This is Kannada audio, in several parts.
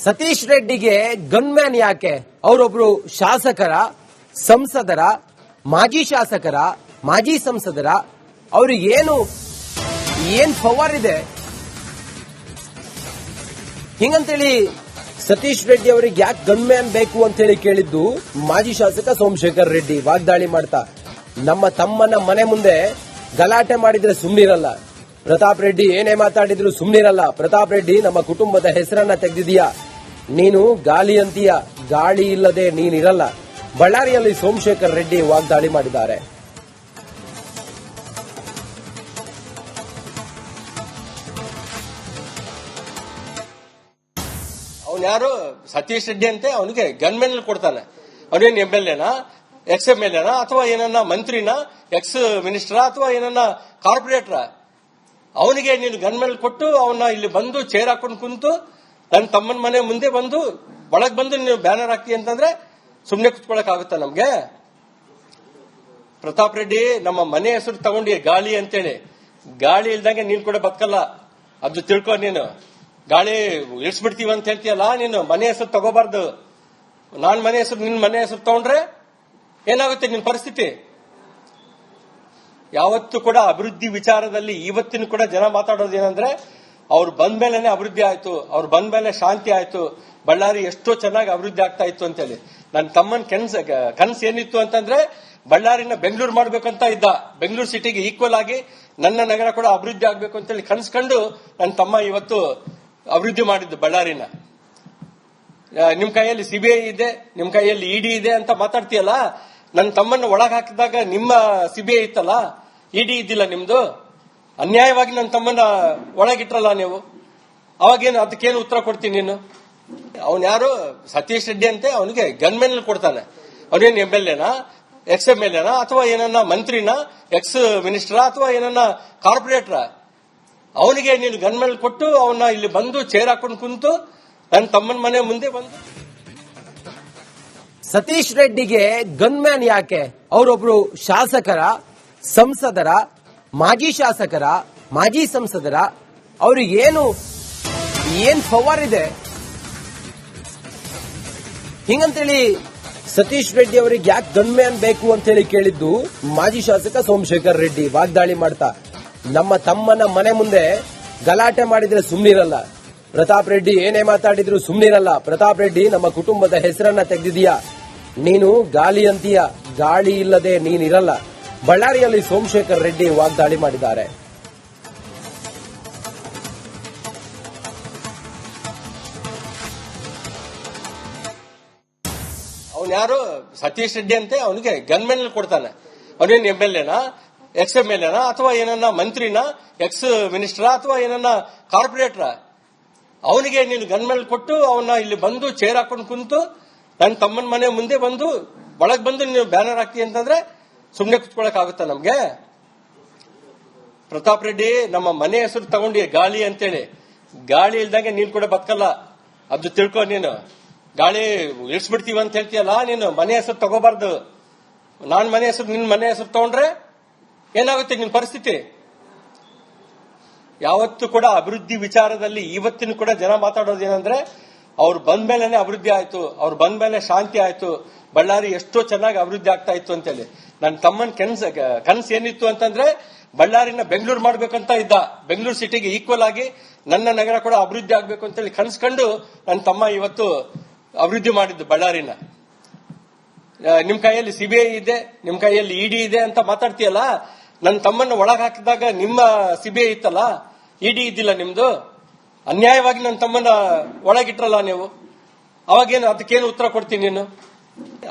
ಸತೀಶ್ ರೆಡ್ಡಿಗೆ ಗನ್ಮ್ಯಾನ್ ಯಾಕೆ? ಅವರೊಬ್ರು ಶಾಸಕರ, ಸಂಸದರ, ಮಾಜಿ ಶಾಸಕರ, ಮಾಜಿ ಸಂಸದರ, ಅವ್ರಿಗೆ ಏನ್ ಪವರ್ ಇದೆ ಹಿಂಗಂತೇಳಿ ಸತೀಶ್ ರೆಡ್ಡಿ ಅವರಿಗೆ ಯಾಕೆ ಗನ್ಮ್ಯಾನ್ ಬೇಕು ಅಂತ ಹೇಳಿ ಕೇಳಿದ್ದು ಮಾಜಿ ಶಾಸಕ ಸೋಮಶೇಖರ್ ರೆಡ್ಡಿ ವಾಗ್ದಾಳಿ ಮಾಡ್ತಾ, ನಮ್ಮ ತಮ್ಮನ ಮನೆ ಮುಂದೆ ಗಲಾಟೆ ಮಾಡಿದ್ರೆ ಸುಮ್ನಿರಲ್ಲ, ಪ್ರತಾಪ್ ರೆಡ್ಡಿ ಏನೇ ಮಾತಾಡಿದ್ರು ಸುಮ್ನಿರಲ್ಲ, ಪ್ರತಾಪ್ ರೆಡ್ಡಿ ನಮ್ಮ ಕುಟುಂಬದ ಹೆಸರನ್ನ ತೆಗೆದಿದೀಯಾ, ನೀನು ಗಾಲಿ ಅಂತೀಯ, ಗಾಳಿ ಇಲ್ಲದೆ ನೀನಿರಲ್ಲ. ಬಳ್ಳಾರಿಯಲ್ಲಿ ಸೋಮಶೇಖರ್ ರೆಡ್ಡಿ ವಾಗ್ದಾಳಿ ಮಾಡಿದ್ದಾರೆ. ಯಾರು ಸತೀಶ್ ರೆಡ್ಡಿ ಅಂತೆ ಅವನಿಗೆ ಗನ್ಮೆನ್ ಕೊಡ್ತಾನೆ. ಅವನೇನು MLA ಎಕ್ಸ್ MLA ಅಥವಾ ಏನನ್ನ ಮಂತ್ರಿನ, ಎಕ್ಸ್ ಮಿನಿಸ್ಟರ್ ಅಥವಾ ಏನನ್ನ ಕಾರ್ಪೊರೇಟರ್, ಅವನಿಗೆ ನೀನು ಗನ್ಮೆನ್ ಕೊಟ್ಟು ಅವನ್ನ ಇಲ್ಲಿ ಬಂದು ಚೇರ್ ಹಾಕೊಂಡು ಕುಂತು ನನ್ನ ತಮ್ಮನ ಮನೆ ಮುಂದೆ ಬಂದು ಒಳಗ್ ಬಂದು ನೀವು ಬ್ಯಾನರ್ ಹಾಕ್ತಿ ಅಂತಂದ್ರೆ ಸುಮ್ನೆ ಕುತ್ಕೊಳಕ್ ಆಗುತ್ತಾ ನಮ್ಗೆ? ಪ್ರತಾಪ್ ರೆಡ್ಡಿ ನಮ್ಮ ಮನೆ ಹೆಸರು ತಗೊಂಡಿ ಗಾಳಿ ಅಂತೇಳಿ, ಗಾಳಿ ಇಲ್ದಂಗೆ ನೀನ್ ಕೂಡ ಬದುಕಲ್ಲ, ಅದು ತಿಳ್ಕೊ. ನೀನು ಗಾಳಿ ಇಳಿಸ್ಬಿಡ್ತೀವಿ ಅಂತ ಹೇಳ್ತೀಯಲ್ಲ, ನೀನು ಮನೆ ಹೆಸರು ತಗೋಬಾರ್ದು. ನಾನ್ ಮನೆ ಹೆಸರು, ನಿನ್ ಮನೆ ಹೆಸರು ತಗೊಂಡ್ರೆ ಏನಾಗುತ್ತೆ ನಿನ್ ಪರಿಸ್ಥಿತಿ? ಯಾವತ್ತೂ ಕೂಡ ಅಭಿವೃದ್ಧಿ ವಿಚಾರದಲ್ಲಿ ಇವತ್ತಿನ ಕೂಡ ಜನ ಮಾತಾಡೋದೇನಂದ್ರೆ ಅವ್ರು ಬಂದ ಮೇಲೆನೆ ಅಭಿವೃದ್ಧಿ ಆಯ್ತು, ಅವ್ರು ಬಂದ ಮೇಲೆ ಶಾಂತಿ ಆಯ್ತು, ಬಳ್ಳಾರಿ ಎಷ್ಟೋ ಚೆನ್ನಾಗಿ ಅಭಿವೃದ್ಧಿ ಆಗ್ತಾ ಇತ್ತು ಅಂತೇಳಿ. ನನ್ನ ತಮ್ಮನ ಕನಸು ಏನಿತ್ತು ಅಂತಂದ್ರೆ ಬಳ್ಳಾರಿನ ಬೆಂಗಳೂರು ಮಾಡ್ಬೇಕಂತ ಇದ್ದ, ಬೆಂಗಳೂರು ಸಿಟಿಗೆ ಈಕ್ವಲ್ ಆಗಿ ನನ್ನ ನಗರ ಕೂಡ ಅಭಿವೃದ್ಧಿ ಆಗ್ಬೇಕು ಅಂತೇಳಿ ಕನಸ್ಕೊಂಡು ನನ್ನ ತಮ್ಮ ಇವತ್ತು ಅಭಿವೃದ್ಧಿ ಮಾಡಿದ್ದು ಬಳ್ಳಾರಿನ. ನಿಮ್ ಕೈಯಲ್ಲಿ CBI ಇದೆ, ನಿಮ್ ಕೈಯಲ್ಲಿ ED ಇದೆ ಅಂತ ಮಾತಾಡ್ತೀಯಲ್ಲ, ನನ್ನ ತಮ್ಮನ್ನ ಒಳಗ್ ಹಾಕಿದಾಗ ನಿಮ್ಮ CBI ಇತ್ತಲ್ಲ, ED ಇದ್ದಿಲ್ಲ ನಿಮ್ದು. ಅನ್ಯಾಯವಾಗಿ ನನ್ನ ತಮ್ಮನ್ನ ಒಳಗಿಟ್ರಲ್ಲ ನೀವು, ಅವಾಗೇನು ಅದಕ್ಕೇನು ಉತ್ತರ ಕೊಡ್ತೀನಿ ನೀನು? ಅವನ್ ಯಾರು ಸತೀಶ್ ರೆಡ್ಡಿ ಅಂತೆ ಅವನಿಗೆ ಗನ್ಮೆನ್ ಕೊಡ್ತಾನೆ. ಅವನೇನು MLA ಎಕ್ಸ್ MLA ಅಥವಾ ಏನನ್ನ ಮಂತ್ರಿನ, ಎಕ್ಸ್ ಮಿನಿಸ್ಟರ್ ಅಥವಾ ಏನನ್ನ ಕಾರ್ಪೊರೇಟರ್, ಅವನಿಗೆ ನೀನು ಗನ್ಮೆನ್ ಕೊಟ್ಟು ಅವನ್ನ ಇಲ್ಲಿ ಬಂದು ಚೇರ್ ಹಾಕೊಂಡು ಕುಂತು ನನ್ನ ತಮ್ಮನ ಮನೆ ಮುಂದೆ ಬಂದು. ಸತೀಶ್ ರೆಡ್ಡಿಗೆ ಗನ್ಮ್ಯಾನ್ ಯಾಕೆ? ಅವರೊಬ್ರು ಶಾಸಕರ, ಸಂಸದರ, ಮಾಜಿ ಶಾಸಕರ, ಮಾಜಿ ಸಂಸದರ, ಅವ್ರಿಗೆ ಏನ್ ಪವರ್ ಇದೆ ಹಿಂಗಂತೇಳಿ ಸತೀಶ್ ರೆಡ್ಡಿ ಅವರಿಗೆ ಯಾಕೆ ಗನ್ಮ್ಯಾನ್ ಬೇಕು ಅಂತ ಹೇಳಿ ಕೇಳಿದ್ದು ಮಾಜಿ ಶಾಸಕ ಸೋಮಶೇಖರ್ ರೆಡ್ಡಿ ವಾಗ್ದಾಳಿ ಮಾಡ್ತಾ, ನಮ್ಮ ತಮ್ಮನ ಮನೆ ಮುಂದೆ ಗಲಾಟೆ ಮಾಡಿದ್ರೆ ಸುಮ್ನಿರಲ್ಲ, ಪ್ರತಾಪ್ ರೆಡ್ಡಿ ಏನೇ ಮಾತಾಡಿದ್ರು ಸುಮ್ನಿರಲ್ಲ, ಪ್ರತಾಪ್ ರೆಡ್ಡಿ ನಮ್ಮ ಕುಟುಂಬದ ಹೆಸರನ್ನ ತೆಗೆದಿದೀಯಾ, ನೀನು ಗಾಲಿ ಅಂತೀಯ, ಗಾಳಿ ಇಲ್ಲದೆ ನೀನಿರಲ್ಲ. ಬಳ್ಳಾರಿಯಲ್ಲಿ ಸೋಮಶೇಖರ್ ರೆಡ್ಡಿ ವಾಗ್ದಾಳಿ ಮಾಡಿದ್ದಾರೆ. ಅವನ್ ಯಾರು ಸತೀಶ್ ರೆಡ್ಡಿ ಅಂತೆ ಅವನಿಗೆ ಗನ್ಮೆನ್ ಕೊಡ್ತಾನೆ. ಅವನೇನು MLA ಎಕ್ಸ್ MLA ಅಥವಾ ಏನನ್ನ ಮಂತ್ರಿನ, ಎಕ್ಸ್ ಮಿನಿಸ್ಟರ್ ಅಥವಾ ಏನನ್ನ ಕಾರ್ಪೊರೇಟರ್, ಅವನಿಗೆ ನೀನು ಗನ್ಮೆನ್ ಕೊಟ್ಟು ಅವನ್ನ ಇಲ್ಲಿ ಬಂದು ಚೇರ್ ಹಾಕೊಂಡು ಕುಂತು ನನ್ನ ತಮ್ಮನ ಮನೆ ಮುಂದೆ ಬಂದು ಒಳಗ್ ಬಂದು ನೀವು ಬ್ಯಾನರ್ ಹಾಕ್ತಿ ಅಂತಂದ್ರೆ ಸುಮ್ನೆ ಕುತ್ಕೊಳಕ್ ಆಗುತ್ತಾ ನಮ್ಗೆ? ಪ್ರತಾಪ್ ರೆಡ್ಡಿ ನಮ್ಮ ಮನೆ ಹೆಸರು ತಗೊಂಡಿ ಗಾಳಿ ಅಂತೇಳಿ, ಗಾಳಿ ಇಲ್ದಂಗೆ ನೀನ್ ಕೂಡ ಬದುಕಲ್ಲ, ಅದು ತಿಳ್ಕೊ. ನೀನು ಗಾಳಿ ಇಳಿಸ್ಬಿಡ್ತೀವಿ ಅಂತ ಹೇಳ್ತೀಯಲ್ಲ, ನೀನು ಮನೆ ಹೆಸರು ತಗೋಬಾರ್ದು. ನಾನ್ ಮನೆ ಹೆಸರು, ನಿನ್ ಮನೆ ಹೆಸರು ತಗೊಂಡ್ರೆ ಏನಾಗುತ್ತೆ ನಿನ್ ಪರಿಸ್ಥಿತಿ? ಯಾವತ್ತೂ ಕೂಡ ಅಭಿವೃದ್ಧಿ ವಿಚಾರದಲ್ಲಿ ಇವತ್ತಿನ ಕೂಡ ಜನ ಮಾತಾಡೋದೇನಂದ್ರೆ ಅವ್ರು ಬಂದ ಮೇಲೆನೆ ಅಭಿವೃದ್ಧಿ ಆಯ್ತು, ಅವ್ರು ಬಂದ ಮೇಲೆ ಶಾಂತಿ ಆಯ್ತು, ಬಳ್ಳಾರಿ ಎಷ್ಟೋ ಚೆನ್ನಾಗಿ ಅಭಿವೃದ್ಧಿ ಆಗ್ತಾ ಇತ್ತು ಅಂತೇಳಿ. ನನ್ನ ತಮ್ಮನ ಕನಸು ಏನಿತ್ತು ಅಂತಂದ್ರೆ ಬಳ್ಳಾರಿನ ಬೆಂಗಳೂರು ಮಾಡ್ಬೇಕಂತ ಇದ್ದ, ಬೆಂಗಳೂರು ಸಿಟಿಗೆ ಈಕ್ವಲ್ ಆಗಿ ನನ್ನ ನಗರ ಕೂಡ ಅಭಿವೃದ್ಧಿ ಆಗ್ಬೇಕು ಅಂತೇಳಿ ಕನಸ್ಕೊಂಡು ನನ್ನ ತಮ್ಮ ಇವತ್ತು ಅಭಿವೃದ್ಧಿ ಮಾಡಿದ್ದು ಬಳ್ಳಾರಿನ. ನಿಮ್ ಕೈಯಲ್ಲಿ CBI ಇದೆ, ನಿಮ್ ಕೈಯಲ್ಲಿ ED ಇದೆ ಅಂತ ಮಾತಾಡ್ತೀಯಲ್ಲ, ನನ್ನ ತಮ್ಮನ್ನ ಒಳಗ್ ಹಾಕಿದಾಗ ನಿಮ್ಮ CBI ಇತ್ತಲ್ಲ, ED ಇದ್ದಿಲ್ಲ ನಿಮ್ದು. ಅನ್ಯಾಯವಾಗಿ ನನ್ನ ತಮ್ಮನ್ನ ಒಳಗಿಟ್ರಲ್ಲ ನೀವು, ಅವಾಗೇನು ಅದಕ್ಕೇನು ಉತ್ತರ ಕೊಡ್ತೀನಿ ನೀನು?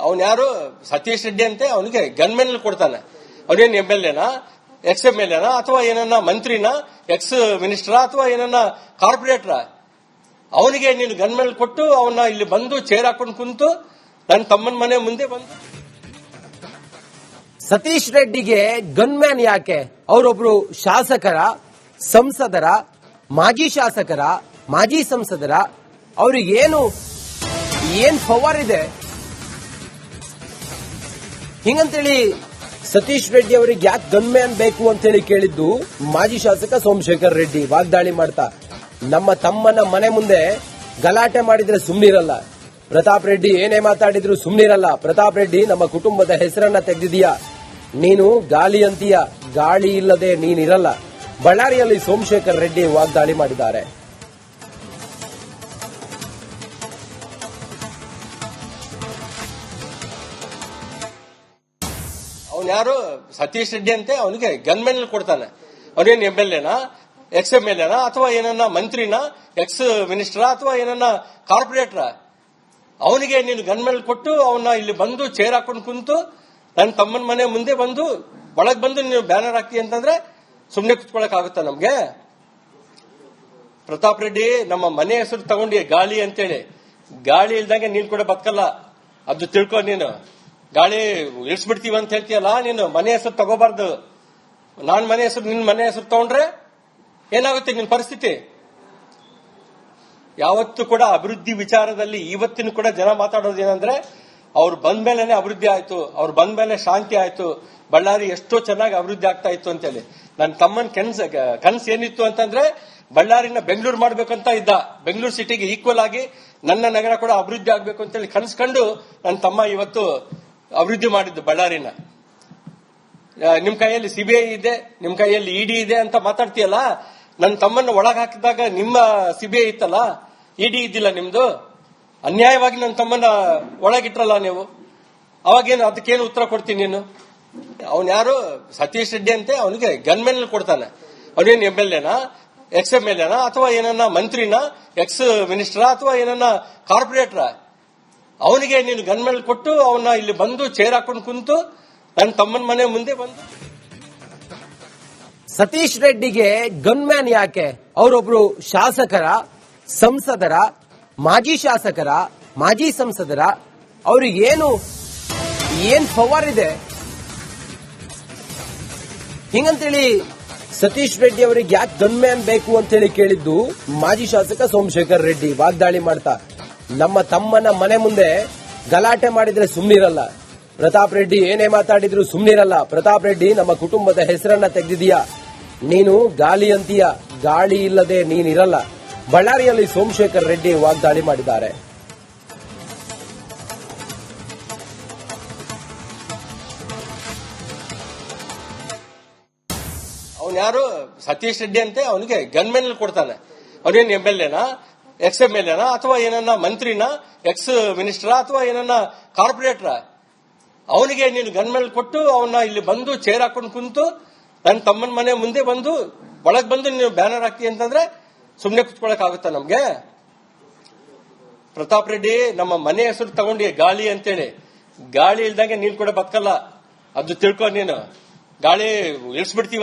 ಅವನ್ ಯಾರು ಸತೀಶ್ ರೆಡ್ಡಿ ಅಂತೆ ಅವನಿಗೆ ಗನ್ಮೆನ್ ಕೊಡ್ತಾನೆ. ಅವನೇನು MLA ಎಕ್ಸ್ MLA ಅಥವಾ ಏನನ್ನ ಮಂತ್ರಿನ, ಎಕ್ಸ್ ಮಿನಿಸ್ಟರ್ ಅಥವಾ ಏನನ್ನ ಕಾರ್ಪೊರೇಟರ್, ಅವನಿಗೆ ನೀನು ಗನ್ಮೆನ್ ಕೊಟ್ಟು ಅವನ್ನ ಇಲ್ಲಿ ಬಂದು ಚೇರ್ ಹಾಕೊಂಡು ಕುಂತು ನನ್ನ ತಮ್ಮನ ಮನೆ ಮುಂದೆ ಬಂದು. ಸತೀಶ್ ರೆಡ್ಡಿಗೆ ಗನ್ಮ್ಯಾನ್ ಯಾಕೆ? ಅವರೊಬ್ರು ಶಾಸಕರ, ಸಂಸದರ, ಮಾಜಿ ಶಾಸಕರ, ಮಾಜಿ ಸಂಸದರ, ಅವ್ರಿಗೆ ಏನ್ ಪವರ್ ಇದೆ ಹಿಂಗಂತೇಳಿ ಸತೀಶ್ ರೆಡ್ಡಿ ಅವರಿಗೆ ಯಾಕೆ ಗನ್ಮ್ಯಾನ್ ಬೇಕು ಅಂತ ಹೇಳಿ ಕೇಳಿದ್ದು ಮಾಜಿ ಶಾಸಕ ಸೋಮಶೇಖರ್ ರೆಡ್ಡಿ ವಾಗ್ದಾಳಿ ಮಾಡ್ತಾ, ನಮ್ಮ ತಮ್ಮನ ಮನೆ ಮುಂದೆ ಗಲಾಟೆ ಮಾಡಿದ್ರೆ ಸುಮ್ನಿರಲ್ಲ. ಪ್ರತಾಪ್ ರೆಡ್ಡಿ ಏನೇ ಮಾತಾಡಿದ್ರು ಸುಮ್ನಿರಲ್ಲ. ಪ್ರತಾಪ್ ರೆಡ್ಡಿ ನಮ್ಮ ಕುಟುಂಬದ ಹೆಸರನ್ನ ತೆಗೆದಿದೀಯಾ. ನೀನು ಗಾಳಿ ಅಂತೀಯ, ಗಾಳಿ ಇಲ್ಲದೆ ನೀನಿರಲ್ಲ. ಬಳ್ಳಾರಿಯಲ್ಲಿ ಸೋಮಶೇಖರ್ ರೆಡ್ಡಿ ವಾಗ್ದಾಳಿ ಮಾಡಿದ್ದಾರೆ. ಅವನು ಯಾರು ಸತೀಶ್ ರೆಡ್ಡಿ ಅಂತೆ, ಅವನಿಗೆ ಗನ್ಮೆನ್ ಕೊಡ್ತಾನೆ. ಅವನೇನು MLA ಎಕ್ಸ್ MLA ಅಥವಾ ಏನನ್ನ ಮಂತ್ರಿನ, ಎಕ್ಸ್ ಮಿನಿಸ್ಟರ್ ಅಥವಾ ಏನನ್ನ ಕಾರ್ಪೊರೇಟರ್, ಅವನಿಗೆ ನೀನು ಗನ್ಮೆನ್ ಕೊಟ್ಟು ಅವನ್ನ ಇಲ್ಲಿ ಬಂದು ಚೇರ್ ಹಾಕೊಂಡು ಕುಂತು ನನ್ನ ತಮ್ಮನ ಮನೆ ಮುಂದೆ ಬಂದು ಒಳಗ್ ಬಂದು ನೀವು ಬ್ಯಾನರ್ ಹಾಕಿ ಅಂತಂದ್ರೆ ಸುಮ್ನೆ ಕುತ್ಕೊಳಕ್ ಆಗುತ್ತಾ ನಮ್ಗೆ? ಪ್ರತಾಪ್ ರೆಡ್ಡಿ ನಮ್ಮ ಮನೆ ಹೆಸರು ತಗೊಂಡಿ ಗಾಳಿ ಅಂತೇಳಿ. ಗಾಳಿ ಇಲ್ದಂಗೆ ನೀನ್ ಕೂಡ ಬದುಕಲ್ಲ, ಅದು ತಿಳ್ಕೊ. ನೀನು ಗಾಳಿ ಇಳಿಸ್ಬಿಡ್ತೀವಿ ಅಂತ ಹೇಳ್ತೀಯಲ್ಲ, ನೀನು ಮನೆ ಹೆಸರು ತಗೋಬಾರ್ದು. ನಾನ್ ಮನೆ ಹೆಸರು ನಿನ್ ಮನೆ ಹೆಸರು ತಗೊಂಡ್ರೆ ಏನಾಗುತ್ತೆ ನಿನ್ ಪರಿಸ್ಥಿತಿ? ಯಾವತ್ತು ಕೂಡ ಅಭಿವೃದ್ಧಿ ವಿಚಾರದಲ್ಲಿ ಇವತ್ತಿನ ಕೂಡ ಜನ ಮಾತಾಡೋದು ಏನಂದ್ರೆ ಅವ್ರು ಬಂದ್ಮೇಲೆ ಅಭಿವೃದ್ಧಿ ಆಯ್ತು, ಅವ್ರು ಬಂದ್ಮೇಲೆ ಶಾಂತಿ ಆಯ್ತು, ಬಳ್ಳಾರಿ ಎಷ್ಟೋ ಚೆನ್ನಾಗಿ ಅಭಿವೃದ್ಧಿ ಆಗ್ತಾ ಇತ್ತು ಅಂತೇಳಿ. ನನ್ನ ತಮ್ಮನ ಕನ್ಸ್ ಏನಿತ್ತು ಅಂತಂದ್ರೆ ಬಳ್ಳಾರಿನ ಬೆಂಗಳೂರು ಮಾಡ್ಬೇಕಂತ ಇದ್ದ. ಬೆಂಗಳೂರು ಸಿಟಿಗೆ ಈಕ್ವಲ್ ಆಗಿ ನನ್ನ ನಗರ ಕೂಡ ಅಭಿವೃದ್ಧಿ ಆಗ್ಬೇಕು ಅಂತೇಳಿ ಕನ್ಸ್ಕೊಂಡು ನನ್ನ ತಮ್ಮ ಇವತ್ತು ಅಭಿವೃದ್ಧಿ ಮಾಡಿದ್ದು ಬಳ್ಳಾರಿನ. ನಿಮ್ ಕೈಯಲ್ಲಿ CBI ಇದೆ, ನಿಮ್ ಕೈಯಲ್ಲಿ ED ಇದೆ ಅಂತ ಮಾತಾಡ್ತೀಯಲ್ಲ. ನನ್ನ ತಮ್ಮನ್ನ ಒಳಗ್ ಹಾಕಿದಾಗ ನಿಮ್ಮ CBI ಇತ್ತಲ್ಲ, ED ಇದ್ದಿಲ್ಲ ನಿಮ್ದು. ಅನ್ಯಾಯವಾಗಿ ನನ್ನ ತಮ್ಮನ್ನ ಒಳಗಿಟ್ರಲ್ಲ ನೀವು. ಅವಾಗೇನು ಅದಕ್ಕೇನು ಉತ್ತರ ಕೊಡ್ತೀನಿ ನೀನು? ಅವನ್ ಯಾರು ಸತೀಶ್ ರೆಡ್ಡಿ ಅಂತೆ, ಅವನಿಗೆ ಗನ್ಮೆನ್ ಕೊಡ್ತಾನೆ. ಅವನೇನು MLA ಎಕ್ಸ್ MLA ಅಥವಾ ಏನನ್ನ ಮಂತ್ರಿನ, ಎಕ್ಸ್ ಮಿನಿಸ್ಟರ್ ಅಥವಾ ಏನನ್ನ ಕಾರ್ಪೊರೇಟರ್, ಅವನಿಗೆ ನೀನು ಗನ್ಮೆನ್ ಕೊಟ್ಟು ಅವನ್ನ ಇಲ್ಲಿ ಬಂದು ಚೇರ್ ಹಾಕೊಂಡು ಕುಂತು ನನ್ನ ತಮ್ಮನ ಮನೆ ಮುಂದೆ ಬಂದು. ಸತೀಶ್ ರೆಡ್ಡಿಗೆ ಗನ್ಮ್ಯಾನ್ ಯಾಕೆ? ಅವರೊಬ್ರು ಶಾಸಕರ, ಸಂಸದರ, ಮಾಜಿ ಶಾಸಕರ, ಮಾಜಿ ಸಂಸದರ, ಅವ್ರಿಗೆ ಏನ್ ಪವರ್ ಇದೆ ಹಿಂಗಂತೇಳಿ ಸತೀಶ್ ರೆಡ್ಡಿ ಅವರಿಗೆ ಯಾಕೆ ಗನ್ಮ್ಯಾನ್ ಬೇಕು ಅಂತೇಳಿ ಕೇಳಿದ್ದು ಮಾಜಿ ಶಾಸಕ ಸೋಮಶೇಖರ್ ರೆಡ್ಡಿ ವಾಗ್ದಾಳಿ ಮಾಡ್ತಾ. ನಮ್ಮ ತಮ್ಮನ ಮನೆ ಮುಂದೆ ಗಲಾಟೆ ಮಾಡಿದ್ರೆ ಸುಮ್ನಿರಲ್ಲ. ಪ್ರತಾಪ್ ರೆಡ್ಡಿ ಏನೇ ಮಾತಾಡಿದ್ರು ಸುಮ್ನಿರಲ್ಲ. ಪ್ರತಾಪ್ ರೆಡ್ಡಿ ನಮ್ಮ ಕುಟುಂಬದ ಹೆಸರನ್ನ ತೆಗೆದಿದೀಯಾ. ನೀನು ಗಾಳಿ ಅಂತೀಯ, ಗಾಳಿ ಇಲ್ಲದೆ ನೀನಿರಲ್ಲ. ಬಳ್ಳಾರಿಯಲ್ಲಿ ಸೋಮಶೇಖರ್ ರೆಡ್ಡಿ ವಾಗ್ದಾಳಿ ಮಾಡಿದ್ದಾರೆ. ಅವನ್ ಯಾರು ಸತೀಶ್ ರೆಡ್ಡಿ ಅಂತೆ, ಅವನಿಗೆ ಗನ್ಮೆನ್ ಕೊಡ್ತಾನೆ. ಅವನೇನು MLA ಎಕ್ಸ್ MLA ಅಥವಾ ಏನನ್ನ ಮಂತ್ರಿನ, ಎಕ್ಸ್ ಮಿನಿಸ್ಟರ್ ಅಥವಾ ಏನನ್ನ ಕಾರ್ಪೊರೇಟರ್, ಅವನಿಗೆ ನೀನು ಗನ್ಮೆನ್ ಕೊಟ್ಟು ಅವನ್ನ ಇಲ್ಲಿ ಬಂದು ಚೇರ್ ಹಾಕೊಂಡು ಕುಂತು ನನ್ನ ತಮ್ಮನ ಮನೆ ಮುಂದೆ ಬಂದು ಒಳಗ್ ಬಂದು ನೀವು ಬ್ಯಾನರ್ ಹಾಕಿ ಅಂತಂದ್ರೆ ಸುಮ್ನೆ ಕುತ್ಕೊಳಕ್ ಆಗುತ್ತಾ ನಮ್ಗೆ? ಪ್ರತಾಪ್ ರೆಡ್ಡಿ ನಮ್ಮ ಮನೆ ಹೆಸರು ತಗೊಂಡಿ ಗಾಳಿ ಅಂತೇಳಿ. ಗಾಳಿ ಇಲ್ದಂಗೆ ನೀನ್ ಕೂಡ ಬದುಕಲ್ಲ, ಅದು ತಿಳ್ಕೊ. ನೀನು ಗಾಳಿ ಇಳಿಸ್ಬಿಡ್ತೀವಿ